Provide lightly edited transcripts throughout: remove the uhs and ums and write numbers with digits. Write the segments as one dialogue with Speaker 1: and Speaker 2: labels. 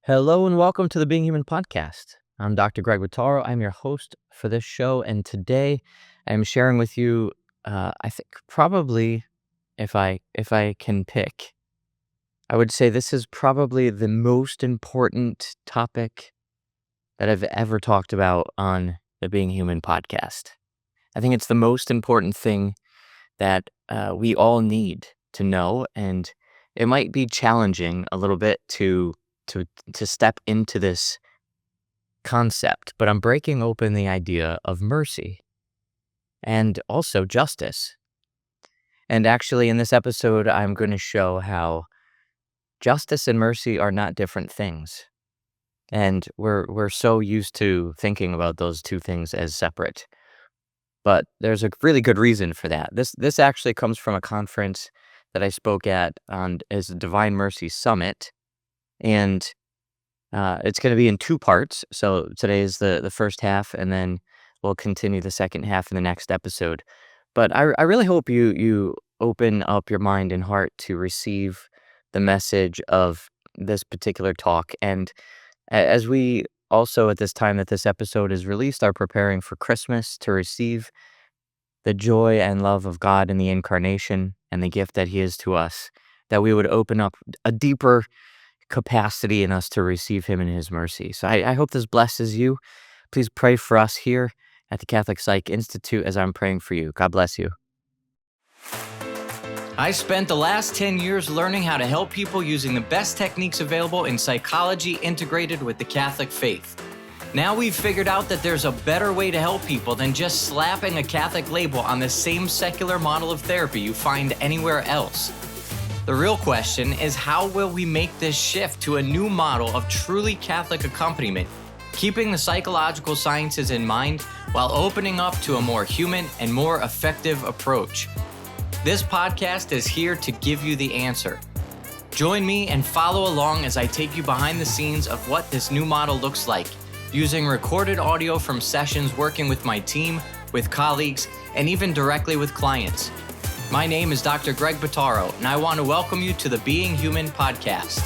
Speaker 1: Hello and welcome to the Being Human podcast. I'm Dr. Greg Bottaro. I'm your host for this show, and today I'm sharing with you. I think probably, if I can pick, I would say this is probably the most important topic that I've ever talked about on the Being Human podcast. I think it's the most important thing that we all need to know, and it might be challenging a little bit to to step into this concept, but I'm breaking open the idea of mercy and also justice. And actually, in this episode, I'm going to show how justice and mercy are not different things. And we're so used to thinking about those two things as separate. But there's a really good reason for that. This actually comes from a conference that I spoke at on as the Divine Mercy Summit, and it's going to be in two parts. So today is the first half, and then we'll continue the second half in the next episode. But I really hope you open up your mind and heart to receive the message of this particular talk. And as we also, at this time that this episode is released, are preparing for Christmas to receive the joy and love of God in the incarnation and the gift that He is to us, that we would open up a deeper capacity in us to receive Him in His mercy. So I hope this blesses you. Please pray for us here at the Catholic Psych Institute as I'm praying for you. God bless you.
Speaker 2: I spent the last 10 years learning how to help people using the best techniques available in psychology integrated with the Catholic faith. Now we've figured out that there's a better way to help people than just slapping a Catholic label on the same secular model of therapy you find anywhere else. The real question is, how will we make this shift to a new model of truly Catholic accompaniment, keeping the psychological sciences in mind while opening up to a more human and more effective approach? This podcast is here to give you the answer. Join me and follow along as I take you behind the scenes of what this new model looks like, using recorded audio from sessions working with my team, with colleagues, and even directly with clients. My name is Dr. Greg Bottaro, and I want to welcome you to the Being Human podcast.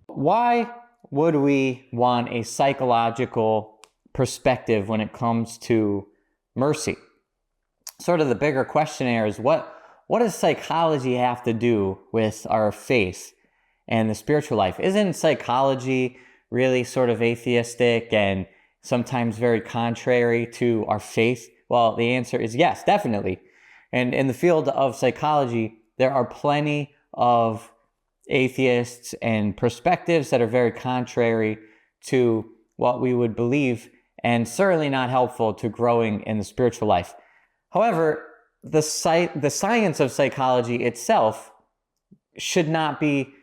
Speaker 3: Why would we want a psychological perspective when it comes to mercy? Sort of the bigger question here is, what does psychology have to do with our faith and the spiritual life? Isn't psychology really sort of atheistic and sometimes very contrary to our faith? Well, the answer is yes, definitely. And in the field of psychology, there are plenty of atheists and perspectives that are very contrary to what we would believe, and certainly not helpful to growing in the spiritual life. However, the science of psychology itself should not be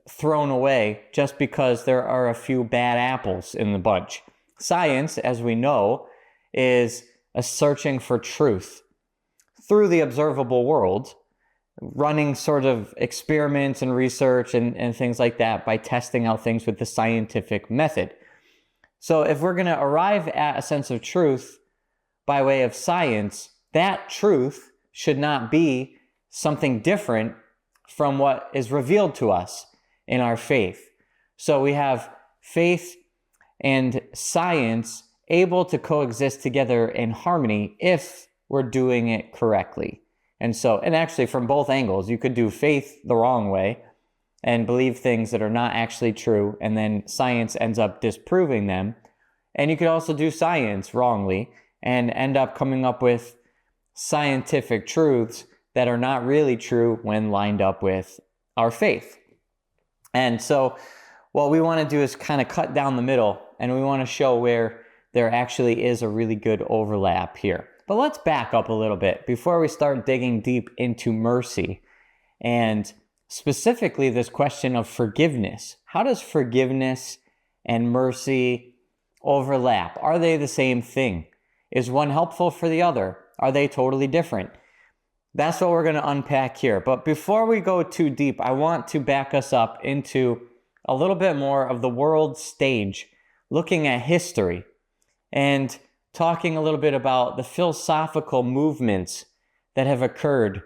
Speaker 3: thrown away just because there are a few bad apples in the bunch. Science, as we know, is a searching for truth through the observable world, running sort of experiments and research and things like that by testing out things with the scientific method. So if we're going to arrive at a sense of truth by way of science, that truth should not be something different from what is revealed to us in our faith. So we have faith and science able to coexist together in harmony if we're doing it correctly. And actually from both angles, you could do faith the wrong way and believe things that are not actually true, and then science ends up disproving them. And you could also do science wrongly and end up coming up with scientific truths that are not really true when lined up with our faith. And so what we want to do is kind of cut down the middle, and we want to show where there actually is a really good overlap here. But let's back up a little bit before we start digging deep into mercy, and specifically this question of forgiveness. How does forgiveness and mercy overlap? Are they the same thing? Is one helpful for the other? Are they totally different? That's what we're going to unpack here. But before we go too deep, I want to back us up into a little bit more of the world stage, looking at history and talking a little bit about the philosophical movements that have occurred,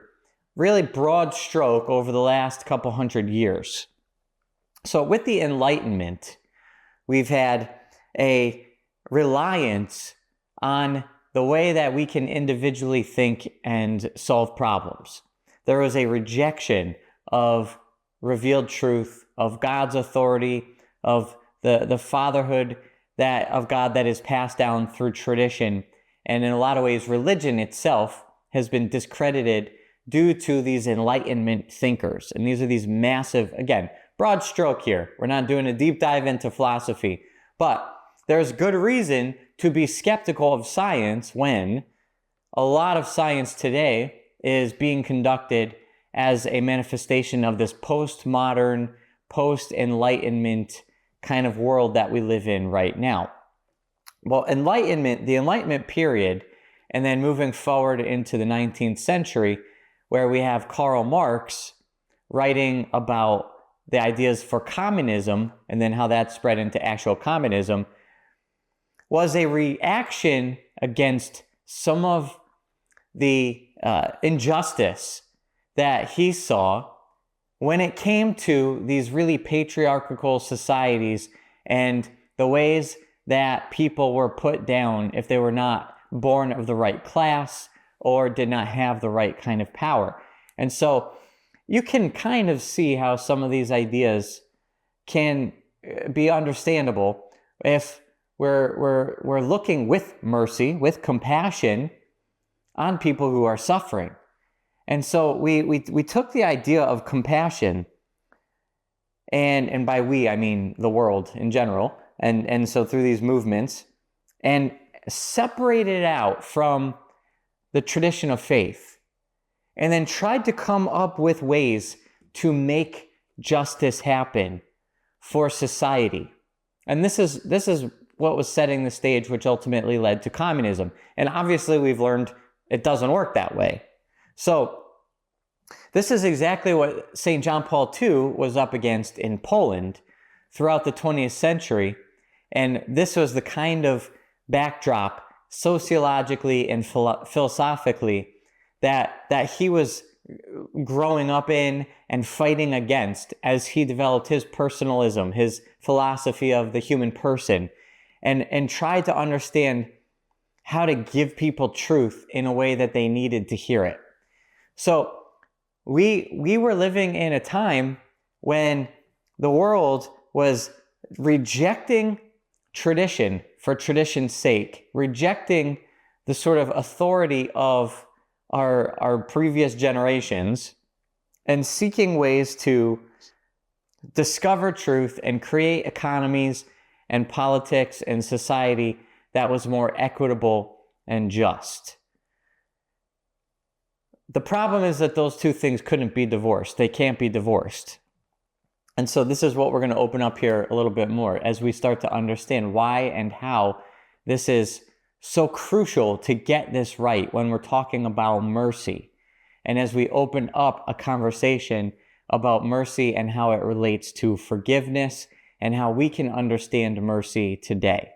Speaker 3: really broad stroke, over the last couple hundred years. So with the Enlightenment, we've had a reliance on the way that we can individually think and solve problems. There was a rejection of revealed truth, of God's authority, of the fatherhood of God that is passed down through tradition. And in a lot of ways, religion itself has been discredited due to these Enlightenment thinkers. And these are these massive, again, broad stroke here. We're not doing a deep dive into philosophy, but there's good reason to be skeptical of science when a lot of science today is being conducted as a manifestation of this postmodern, post-Enlightenment kind of world that we live in right now. Well, the Enlightenment period, and then moving forward into the 19th century, where we have Karl Marx writing about the ideas for communism, and then how that spread into actual communism, was a reaction against some of the injustice that he saw when it came to these really patriarchal societies and the ways that people were put down if they were not born of the right class or did not have the right kind of power. And so you can kind of see how some of these ideas can be understandable if we're looking with mercy, with compassion on people who are suffering. And so we took the idea of compassion, and by we, I mean the world in general, and so through these movements, and separated it out from the tradition of faith, and then tried to come up with ways to make justice happen for society. And this is what was setting the stage, which ultimately led to communism. And obviously we've learned it doesn't work that way. So this is exactly what St. John Paul II was up against in Poland throughout the 20th century. And this was the kind of backdrop sociologically and philosophically that he was growing up in and fighting against as he developed his personalism, his philosophy of the human person, and tried to understand how to give people truth in a way that they needed to hear it. So we were living in a time when the world was rejecting tradition for tradition's sake, rejecting the sort of authority of our previous generations, and seeking ways to discover truth and create economies and politics and society that was more equitable and just. The problem is that those two things couldn't be divorced. They can't be divorced. And so this is what we're going to open up here a little bit more as we start to understand why and how this is so crucial to get this right when we're talking about mercy. And as we open up a conversation about mercy and how it relates to forgiveness and how we can understand mercy today.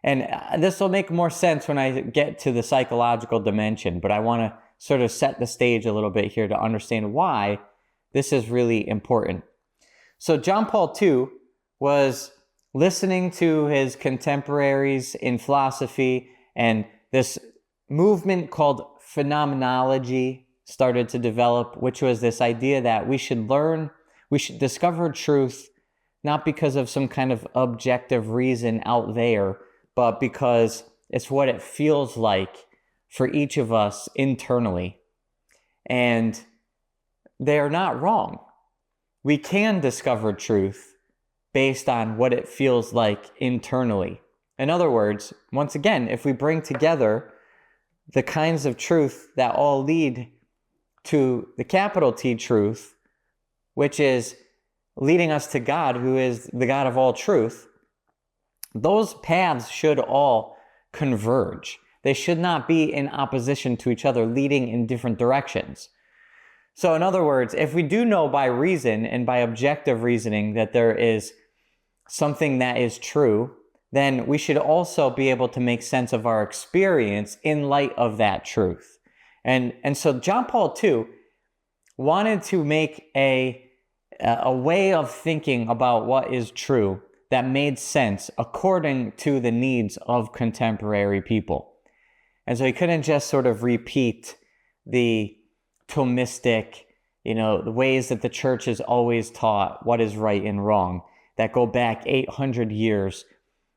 Speaker 3: And this will make more sense when I get to the psychological dimension, but I want to sort of set the stage a little bit here to understand why this is really important. So John Paul II was listening to his contemporaries in philosophy, and this movement called phenomenology started to develop, which was this idea that we should discover truth not because of some kind of objective reason out there, but because it's what it feels like for each of us internally. And they're not wrong. We can discover truth based on what it feels like internally. In other words, once again, if we bring together the kinds of truth that all lead to the capital T truth, which is leading us to God, who is the God of all truth, those paths should all converge. They should not be in opposition to each other, leading in different directions. So in other words, if we do know by reason and by objective reasoning that there is something that is true, then we should also be able to make sense of our experience in light of that truth. And so John Paul II wanted to make a way of thinking about what is true that made sense according to the needs of contemporary people. And so he couldn't just sort of repeat the Thomistic, the ways that the church has always taught what is right and wrong that go back 800 years.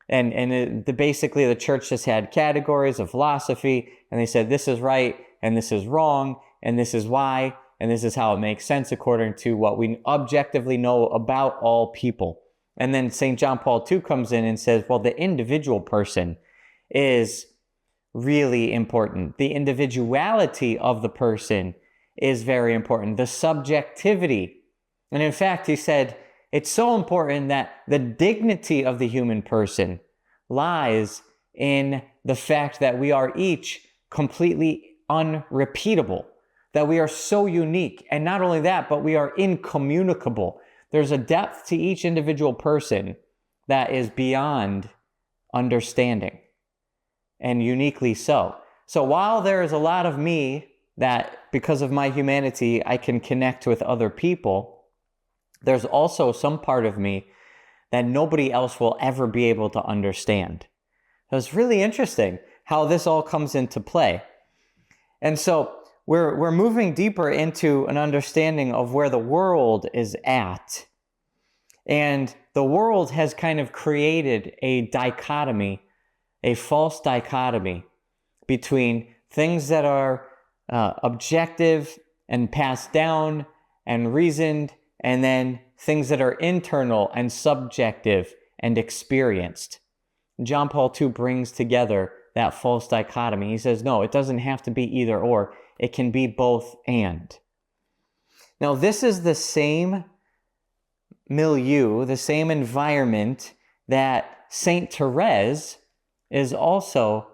Speaker 3: And basically the church just had categories of philosophy, and they said this is right and this is wrong and this is why and this is how it makes sense according to what we objectively know about all people. And then St. John Paul II comes in and says, well, the individual person is really important. The individuality of the person is very important. The subjectivity. And in fact, he said, it's so important that the dignity of the human person lies in the fact that we are each completely unrepeatable, that we are so unique. And not only that, but we are incommunicable. There's a depth to each individual person that is beyond understanding, and uniquely so. So while there is a lot of me that, because of my humanity, I can connect with other people, there's also some part of me that nobody else will ever be able to understand. So it's really interesting how this all comes into play. And so we're moving deeper into an understanding of where the world is at. And the world has kind of created a dichotomy, a false dichotomy between things that are objective and passed down and reasoned, and then things that are internal and subjective and experienced. John Paul II brings together that false dichotomy. He says, no, it doesn't have to be either or. It can be both and. Now, this is the same milieu, the same environment that Saint Therese is also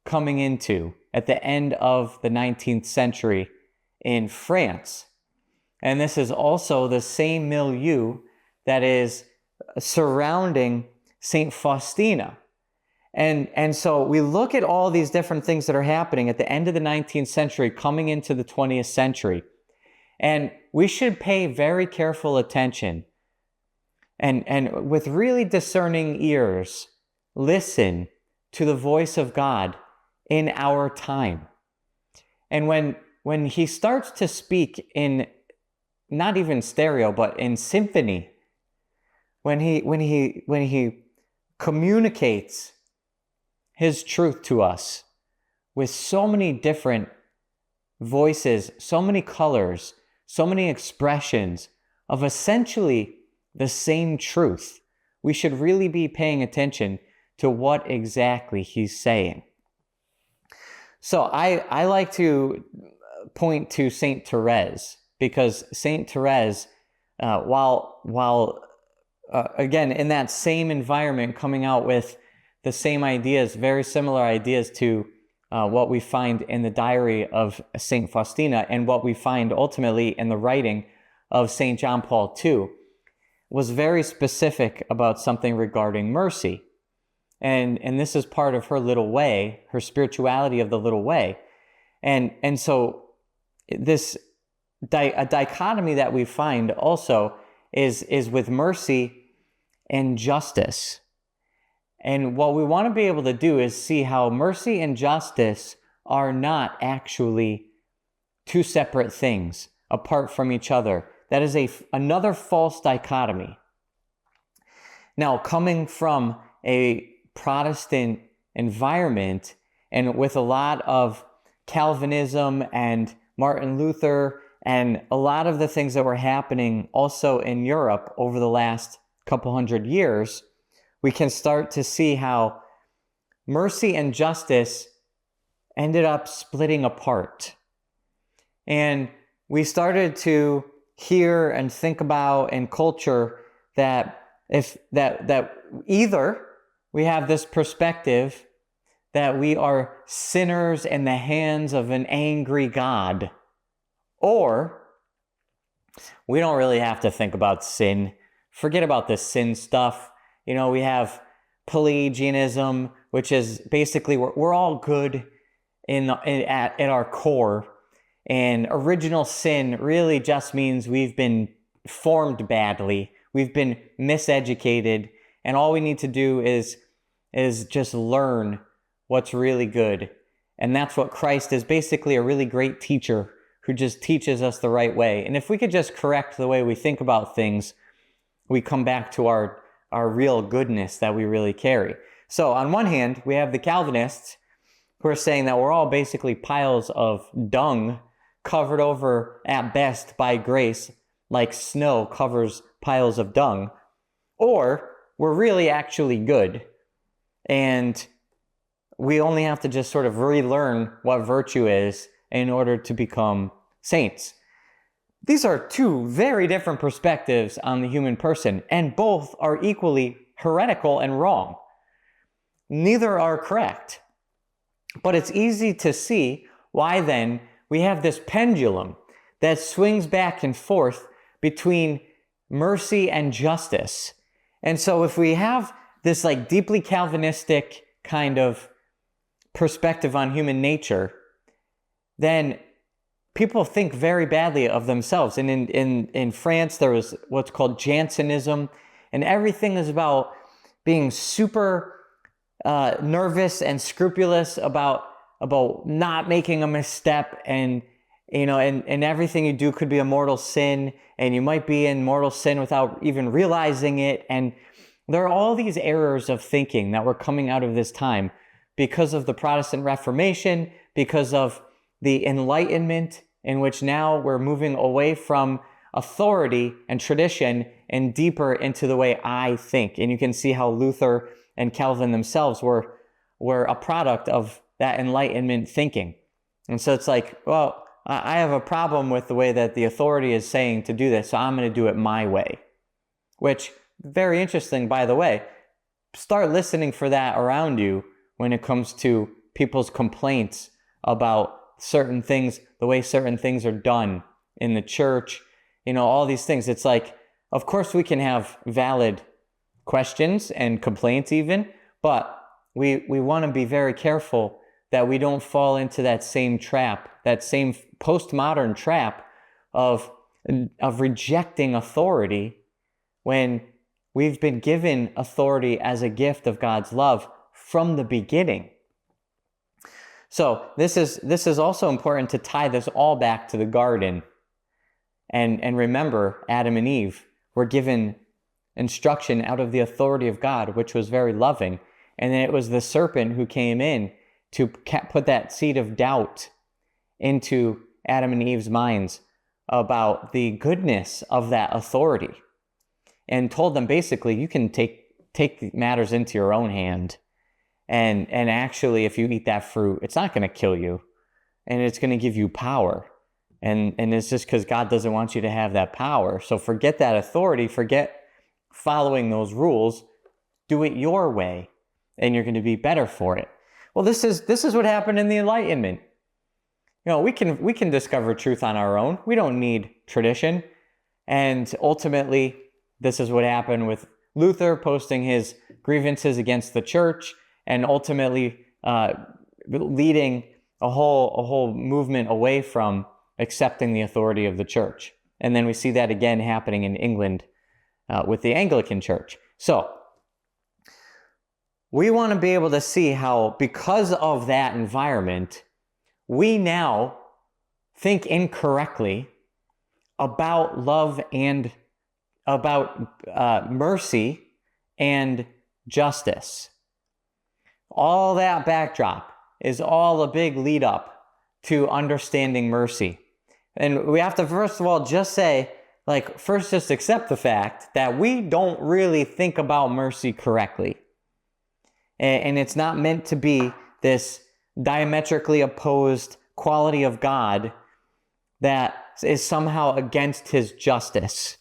Speaker 3: coming into at the end of the 19th century in France. And this is also the same milieu that is surrounding Saint Faustina. And so we look at all these different things that are happening at the end of the 19th century, coming into the 20th century. And we should pay very careful attention and with really discerning ears, listen to the voice of God in our time. And when he starts to speak in not even stereo, but in symphony, when he communicates his truth to us with so many different voices, so many colors, so many expressions of essentially the same truth, we should really be paying attention to what exactly he's saying. So I like to point to Saint Therese, because Saint Therese, while again in that same environment, coming out with the same ideas, very similar ideas to what we find in the diary of Saint Faustina and what we find ultimately in the writing of Saint John Paul II, was very specific about something regarding mercy. And this is part of her little way, her spirituality of the little way. And so this a dichotomy that we find also is with mercy and justice. And what we want to be able to do is see how mercy and justice are not actually two separate things apart from each other. That is another false dichotomy. Now, coming from a Protestant environment and with a lot of Calvinism and Martin Luther and a lot of the things that were happening also in Europe over the last couple hundred years, we can start to see how mercy and justice ended up splitting apart. And we started to hear and think about in culture that either we have this perspective that we are sinners in the hands of an angry God, or we don't really have to think about sin. Forget about this sin stuff. We have Pelagianism, which is basically we're all good at our core. And original sin really just means we've been formed badly. We've been miseducated. And all we need to do is just learn what's really good. And that's what Christ is, basically a really great teacher who just teaches us the right way. And if we could just correct the way we think about things, we come back to our real goodness that we really carry. So on one hand, we have the Calvinists who are saying that we're all basically piles of dung covered over at best by grace, like snow covers piles of dung, or we're really actually good, and we only have to just sort of relearn what virtue is in order to become saints. These are two very different perspectives on the human person, and both are equally heretical and wrong. Neither are correct. But it's easy to see why then we have this pendulum that swings back and forth between mercy and justice. And so if we have this like deeply Calvinistic kind of perspective on human nature, then people think very badly of themselves. And in France, there was what's called Jansenism, and everything is about being super nervous and scrupulous about not making a misstep, and and everything you do could be a mortal sin, and you might be in mortal sin without even realizing it. And there are all these errors of thinking that were coming out of this time because of the Protestant Reformation, because of the Enlightenment, in which now we're moving away from authority and tradition and deeper into the way I think. And you can see how Luther and Calvin themselves were a product of that Enlightenment thinking. And so it's like, well, I have a problem with the way that the authority is saying to do this, so I'm going to do it my way. Which, very interesting, by the way. Start listening for that around you when it comes to people's complaints about certain things, the way certain things are done in the church, all these things. It's like, of course we can have valid questions and complaints even, but we want to be very careful that we don't fall into that same trap, that same postmodern trap of rejecting authority when we've been given authority as a gift of God's love from the beginning. So this is also important to tie this all back to the garden. And remember, Adam and Eve were given instruction out of the authority of God, which was very loving. And then it was the serpent who came in to put that seed of doubt into Adam and Eve's minds about the goodness of that authority, and told them basically, you can take matters into your own hand. And actually, if you eat that fruit, it's not going to kill you, and it's going to give you power. And it's just because God doesn't want you to have that power. So forget that authority, forget following those rules, do it your way, and you're going to be better for it. Well, this is what happened in the Enlightenment. We can discover truth on our own. We don't need tradition. And ultimately, this is what happened with Luther posting his grievances against the church, and ultimately leading a whole movement away from accepting the authority of the church. And then we see that again happening in England with the Anglican Church. So we want to be able to see how, because of that environment, we now think incorrectly about love and about mercy and justice. All that backdrop is all a big lead up to understanding mercy. And we have to, first of all, just say, first just accept the fact that we don't really think about mercy correctly. And it's not meant to be this diametrically opposed quality of God that is somehow against his justice.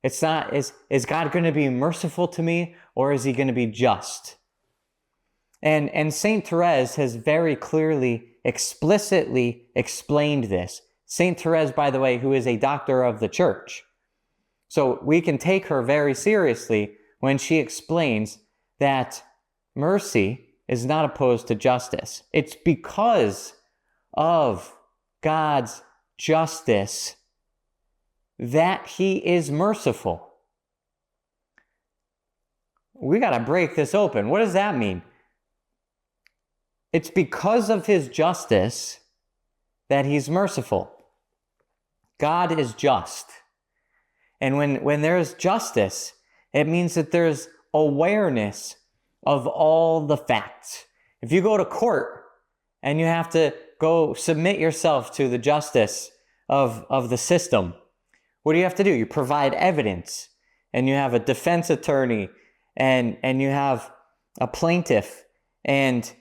Speaker 3: It's not, is God going to be merciful to me, or is he going to be just? And Saint Therese has very clearly, explicitly explained this. Saint Therese, by the way, who is a doctor of the church. So we can take her very seriously when she explains that mercy is not opposed to justice. It's because of God's justice that he is merciful. We got to break this open. What does that mean? It's because of his justice that he's merciful. God is just. And when there's justice, it means that there's awareness of all the facts. If you go to court and you have to go submit yourself to the justice of the system, what do you have to do? You provide evidence, and you have a defense attorney, and you have a plaintiff, and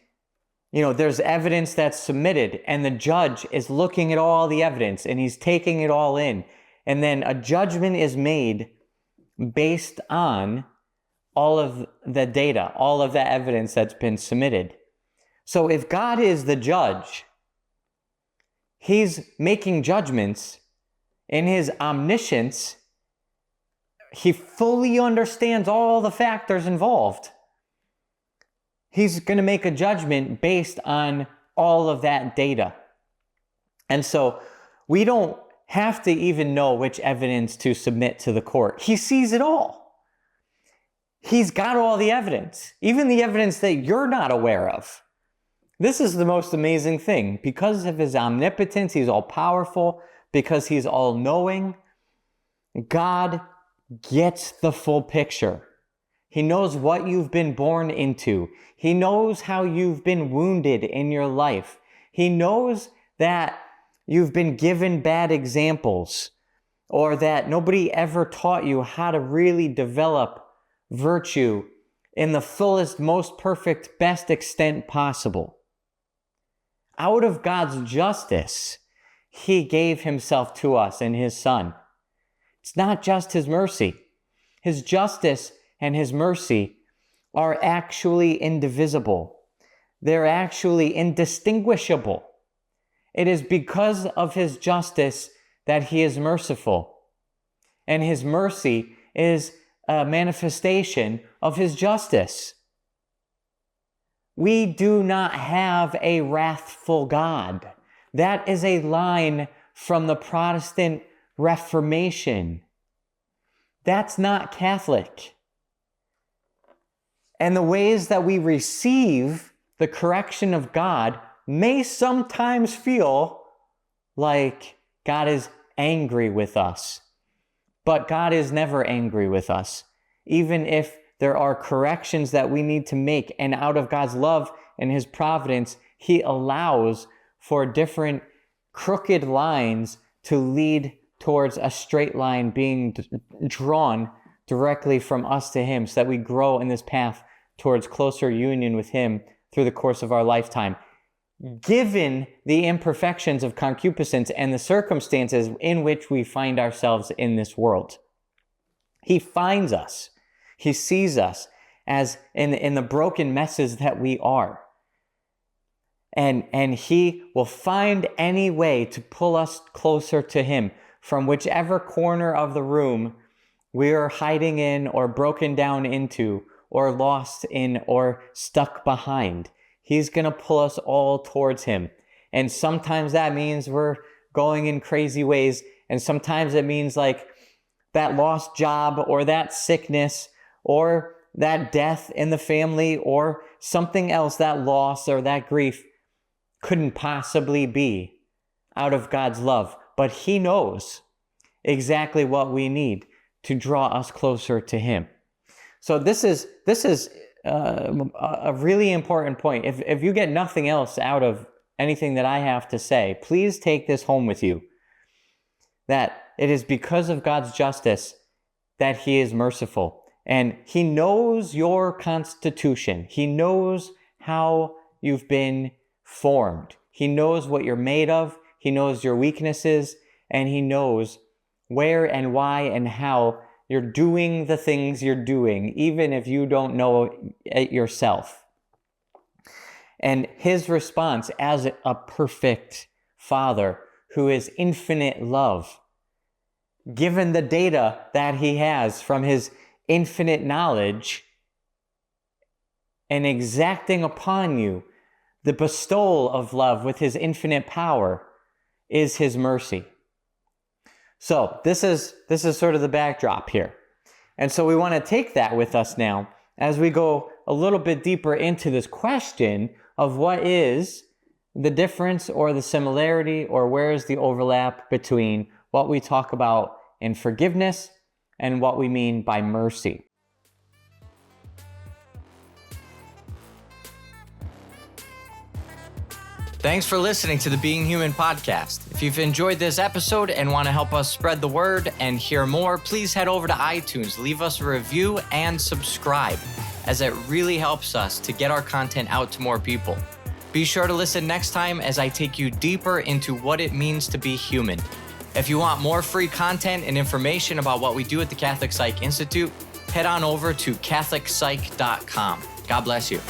Speaker 3: there's evidence that's submitted, and the judge is looking at all the evidence, and he's taking it all in, and then a judgment is made based on all of the data, all of the evidence that's been submitted. So if God is the judge, he's making judgments. In his omniscience, he fully understands all the factors involved. He's going to make a judgment based on all of that data. And so we don't have to even know which evidence to submit to the court. He sees it all. He's got all the evidence, even the evidence that you're not aware of. This is the most amazing thing. Because of his omnipotence, he's all powerful. Because he's all knowing, God gets the full picture. He knows what you've been born into. He knows how you've been wounded in your life. He knows that you've been given bad examples, or that nobody ever taught you how to really develop virtue in the fullest, most perfect, best extent possible. Out of God's justice, he gave himself to us in his Son. It's not just his mercy. His justice and his mercy are actually indivisible. They're actually indistinguishable. It is because of his justice that he is merciful. And his mercy is a manifestation of his justice. We do not have a wrathful God. That is a line from the Protestant Reformation. That's not Catholic. And the ways that we receive the correction of God may sometimes feel like God is angry with us. But God is never angry with us. Even if there are corrections that we need to make, and out of God's love and his providence, he allows for different crooked lines to lead towards a straight line being drawn directly from us to him, so that we grow in this path towards closer union with him through the course of our lifetime. Given the imperfections of concupiscence and the circumstances in which we find ourselves in this world, he finds us. He sees us as in the broken messes that we are. And he will find any way to pull us closer to him from whichever corner of the room we are hiding in, or broken down into, or lost in, or stuck behind. He's going to pull us all towards him. And sometimes that means we're going in crazy ways. And sometimes it means like that lost job, or that sickness, or that death in the family, or something else, that loss or that grief couldn't possibly be out of God's love. But he knows exactly what we need to draw us closer to him. So this is a really important point. If you get nothing else out of anything that I have to say, please take this home with you. That it is because of God's justice that he is merciful. And he knows your constitution. He knows how you've been formed. He knows what you're made of. He knows your weaknesses. And he knows where and why and how you're doing the things you're doing, even if you don't know it yourself. And his response as a perfect Father who is infinite love, given the data that he has from his infinite knowledge, and exacting upon you the bestowal of love with his infinite power is his mercy. So this is sort of the backdrop here. And so we want to take that with us now as we go a little bit deeper into this question of what is the difference or the similarity, or where is the overlap between what we talk about in forgiveness and what we mean by mercy.
Speaker 2: Thanks for listening to the Being Human podcast. If you've enjoyed this episode and want to help us spread the word and hear more, please head over to iTunes, leave us a review, and subscribe, as it really helps us to get our content out to more people. Be sure to listen next time as I take you deeper into what it means to be human. If you want more free content and information about what we do at the Catholic Psych Institute, head on over to CatholicPsych.com. God bless you.